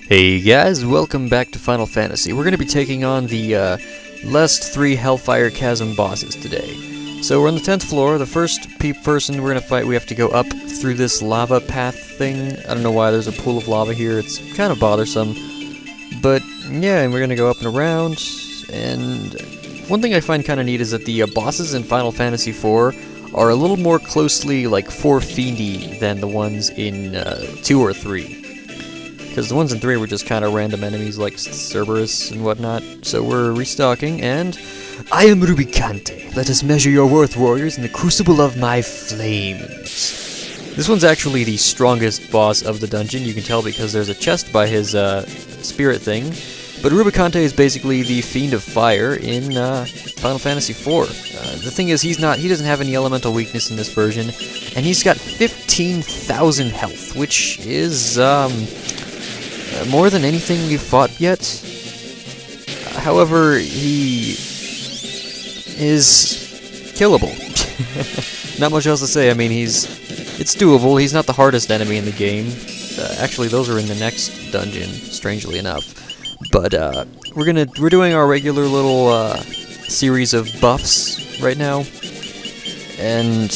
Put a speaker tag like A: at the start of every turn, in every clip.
A: Hey guys, welcome back to Final Fantasy. We're going to be taking on the last 3 Hellfire Chasm bosses today. So we're on the 10th floor. The first person we're going to fight, we have to go up through this lava path thing. I don't know why there's a pool of lava here. It's kind of bothersome. But yeah, and we're going to go up and around. And one thing I find kind of neat is that the bosses in Final Fantasy IV are a little more closely like 4-fiendy than the ones in 2 or 3. Because the ones in 3 were just kind of random enemies like Cerberus and whatnot. So we're restocking, and I am Rubicante. Let us measure your worth, warriors, in the crucible of my flames. This one's actually the strongest boss of the dungeon. You can tell because there's a chest by his spirit thing. But Rubicante is basically the Fiend of Fire in Final Fantasy IV. The thing is, he doesn't have any elemental weakness in this version, and he's got 15,000 health, which is more than anything we've fought yet. However, he is killable. Not much else to say. I mean, it's doable. He's not the hardest enemy in the game. Actually, those are in the next dungeon, strangely enough. But we're doing our regular little series of buffs right now, and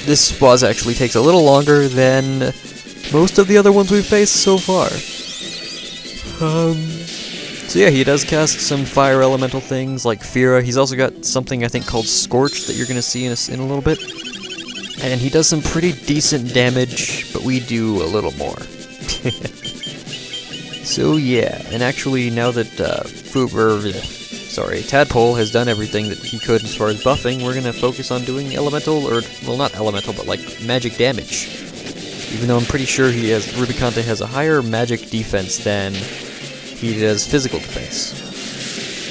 A: this boss actually takes a little longer than most of the other ones we've faced so far. So yeah, he does cast some fire elemental things like Fira. He's also got something I think called Scorch that you're going to see in a little bit. And he does some pretty decent damage, but we do a little more. So yeah, and actually now that Tadpole has done everything that he could as far as buffing, we're going to focus on doing elemental, or, well, not elemental, but like magic damage. Even though I'm pretty sure Rubicante has a higher magic defense than he does physical defense.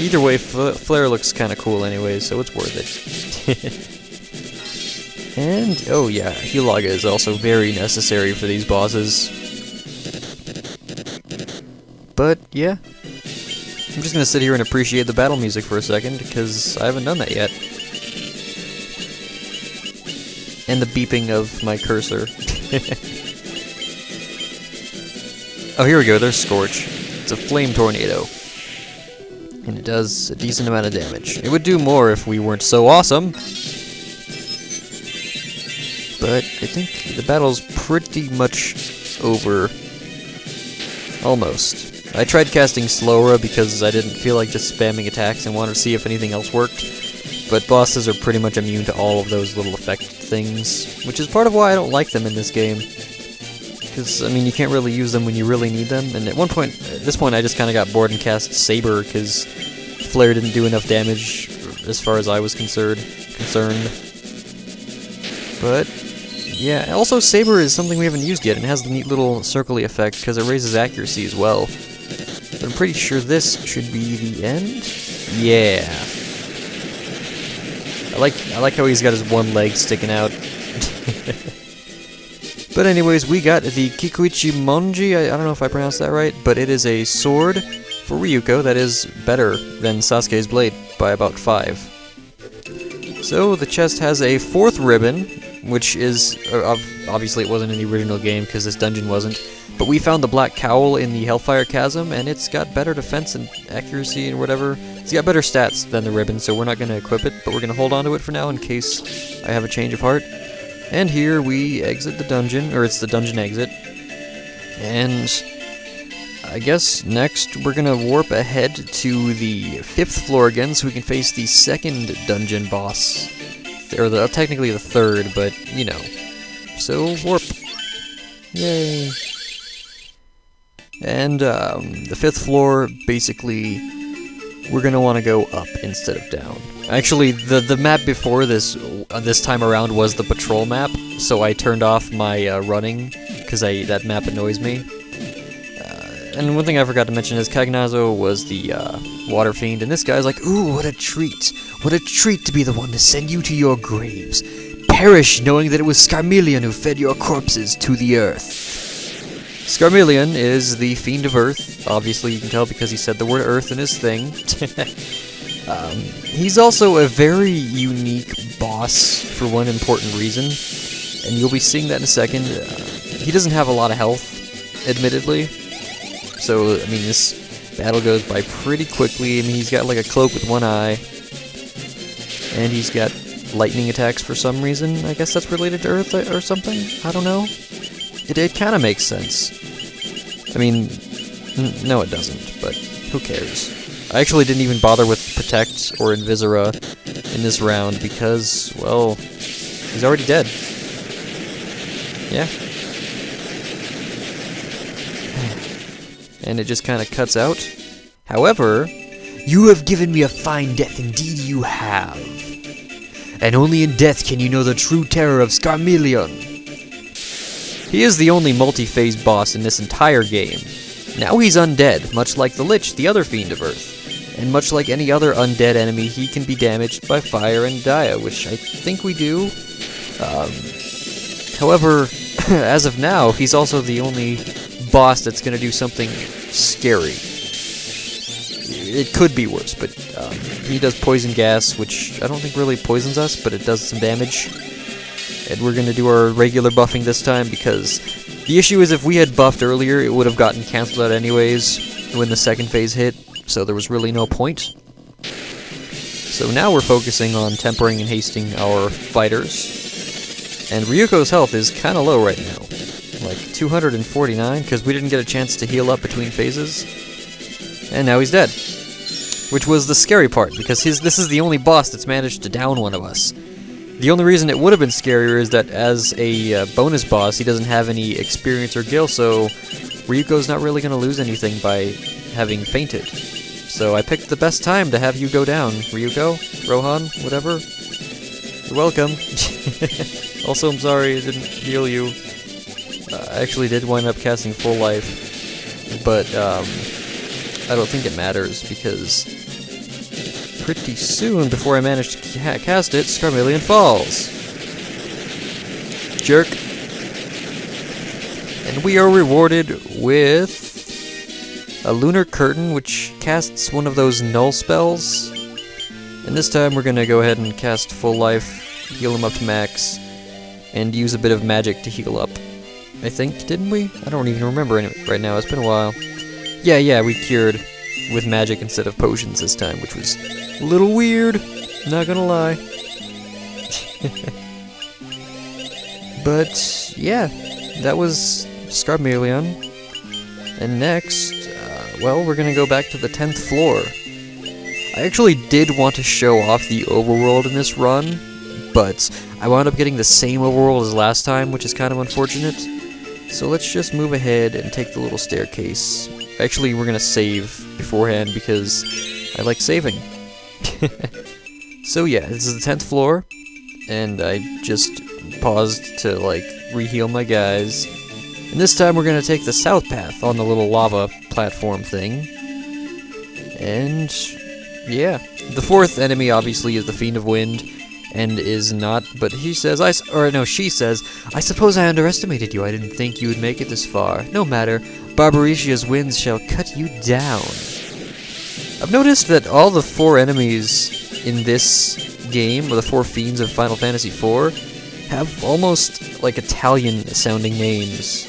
A: Either way, Flare looks kind of cool anyway, so it's worth it. And, oh yeah, Hilaga is also very necessary for these bosses. But, yeah. I'm just gonna sit here and appreciate the battle music for a second, because I haven't done that yet. And the beeping of my cursor. Oh, here we go, there's Scorch. It's a flame tornado. And it does a decent amount of damage. It would do more if we weren't so awesome. But I think the battle's pretty much over. Almost. I tried casting Slowra because I didn't feel like just spamming attacks and wanted to see if anything else worked. But bosses are pretty much immune to all of those little effect things, which is part of why I don't like them in this game. Because, I mean, you can't really use them when you really need them, and at this point I just kind of got bored and cast Saber, because Flare didn't do enough damage as far as I was concerned. But, yeah, also Saber is something we haven't used yet, and it has the neat little circle-y effect, because it raises accuracy as well. But I'm pretty sure this should be the end? Yeah. I like how he's got his one leg sticking out. But anyways, we got the Kikuichi Monji, I don't know if I pronounced that right, but it is a sword for Ryuko that is better than Sasuke's blade by about 5. So the chest has a 4th ribbon, which is, obviously it wasn't in the original game because this dungeon wasn't, but we found the black cowl in the Hellfire Chasm, and it's got better defense and accuracy and whatever. It's got better stats than the ribbon, so we're not going to equip it, but we're going to hold on to it for now in case I have a change of heart. And here we exit the dungeon, or it's the dungeon exit. And I guess next we're gonna warp ahead to the 5th floor again so we can face the 2nd dungeon boss. Or technically the 3rd, but you know. So, warp. Yay. And the 5th floor, basically, we're gonna want to go up instead of down. Actually, the map before this time around was the patrol map, so I turned off my running, because that map annoys me. And one thing I forgot to mention is Cagnazo was the water fiend, and this guy's like, ooh, what a treat! What a treat to be the one to send you to your graves! Perish knowing that it was Scarmillion who fed your corpses to the earth! Scarmillion is the Fiend of Earth. Obviously, you can tell because he said the word Earth in his thing. He's also a very unique boss for one important reason, and you'll be seeing that in a second. He doesn't have a lot of health, admittedly, So, I mean, this battle goes by pretty quickly. I mean, he's got like a cloak with one eye. And he's got lightning attacks for some reason. I guess that's related to Earth or something? I don't know. It kind of makes sense. I mean, no it doesn't, but who cares? I actually didn't even bother with Protect or Invisora in this round because, well, he's already dead. Yeah. And it just kind of cuts out. However, you have given me a fine death, indeed you have. And only in death can you know the true terror of Skarmelion. He is the only multi-phase boss in this entire game. Now he's undead, much like the Lich, the other fiend of Earth. And much like any other undead enemy, he can be damaged by fire and Dia, which I think we do. However, as of now, he's also the only boss that's going to do something scary. It could be worse, but he does poison gas, which I don't think really poisons us, but it does some damage. And we're going to do our regular buffing this time, because the issue is if we had buffed earlier, it would have gotten cancelled out anyways when the second phase hit, so there was really no point. So now we're focusing on tempering and hasting our fighters. And Ryuko's health is kind of low right now. Like 249, because we didn't get a chance to heal up between phases. And now he's dead. Which was the scary part, because this is the only boss that's managed to down one of us. The only reason it would have been scarier is that as a bonus boss, he doesn't have any experience or gil, so Ryuko's not really going to lose anything by having fainted. So I picked the best time to have you go down. Ryuko? Rohan? Whatever? You're welcome. Also, I'm sorry I didn't heal you. I actually did wind up casting full life, but I don't think it matters, because pretty soon, before I manage to cast it, Skarmelion falls. Jerk. And we are rewarded with a Lunar Curtain, which casts one of those null spells. And this time we're going to go ahead and cast full life, heal him up to max, and use a bit of magic to heal up. I think, didn't we? I don't even remember right now, it's been a while. Yeah, we cured with magic instead of potions this time, which was a little weird, not gonna lie. But, yeah, that was Skarmelion. And next, well, we're gonna go back to the 10th floor. I actually did want to show off the overworld in this run, but I wound up getting the same overworld as last time, which is kind of unfortunate. So let's just move ahead and take the little staircase. Actually, we're gonna save beforehand because I like saving. So yeah, this is the 10th floor, and I just paused to like re-heal my guys. And this time we're gonna take the south path on the little lava platform thing. And yeah, the fourth enemy obviously is the Fiend of Wind, and is not, but he says, she says, I suppose I underestimated you. I didn't think you would make it this far. No matter, Barbaricia's winds shall cut you down. I've noticed that all the 4 enemies in this game, or the 4 fiends of Final Fantasy IV, have almost like Italian-sounding names,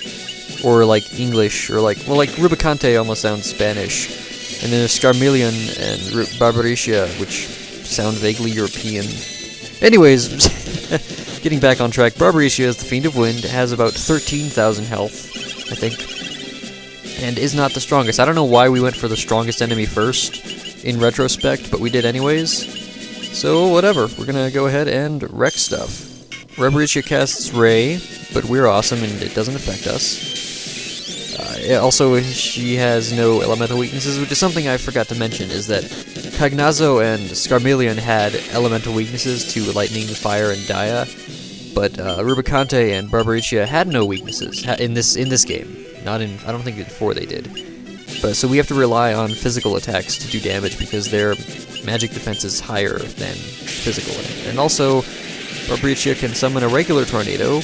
A: or like English, or like, well, like Rubicante almost sounds Spanish, and then there's Skarmelion and Barbaricia, which sound vaguely European. Anyways, getting back on track, Barbaricia is the Fiend of Wind, has about 13,000 health, I think, and is not the strongest. I don't know why we went for the strongest enemy first, in retrospect, but we did anyways. So, whatever, we're gonna go ahead and wreck stuff. Barbaricia casts Ray, but we're awesome and it doesn't affect us. Also, she has no elemental weaknesses, which is something I forgot to mention, is that Cagnazo and Skarmelion had elemental weaknesses to lightning, fire, and Dia, but Rubicante and Barbaricia had no weaknesses in this game. Not in, I don't think before they did. But so we have to rely on physical attacks to do damage because their magic defense is higher than physical. And also, Barbaricia can summon a regular tornado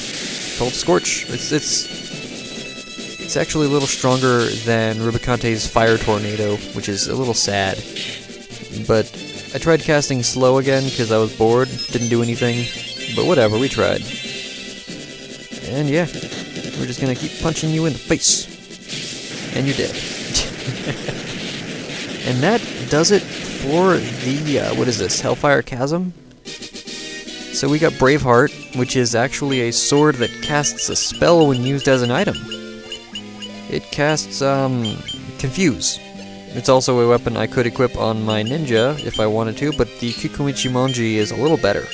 A: called Scorch. It's actually a little stronger than Rubicante's Fire Tornado, which is a little sad. But I tried casting slow again because I was bored, didn't do anything, but whatever, we tried. And yeah, we're just gonna keep punching you in the face. and you're dead. And that does it for the, what is this, Hellfire Chasm? So we got Braveheart, which is actually a sword that casts a spell when used as an item. It casts, Confuse. It's also a weapon I could equip on my ninja if I wanted to, but the Kikumichimonji is a little better.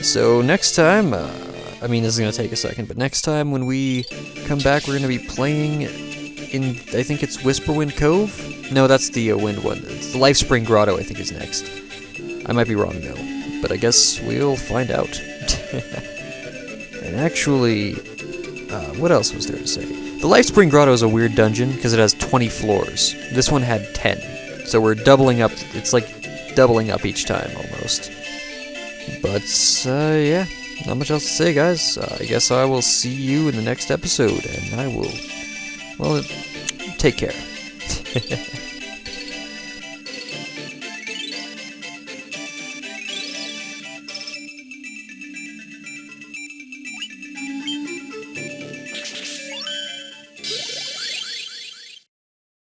A: So next time, I mean this is going to take a second, but next time when we come back we're going to be playing in, I think it's Whisperwind Cove? No, that's the wind one. It's the Lifespring Grotto I think is next. I might be wrong though, but I guess we'll find out. And actually, what else was there to say? The Lifespring Grotto is a weird dungeon because it has 20 floors. This one had 10. So we're doubling up, it's like doubling up each time almost. But, yeah, not much else to say, guys. I guess I will see you in the next episode, and I will, well, take care.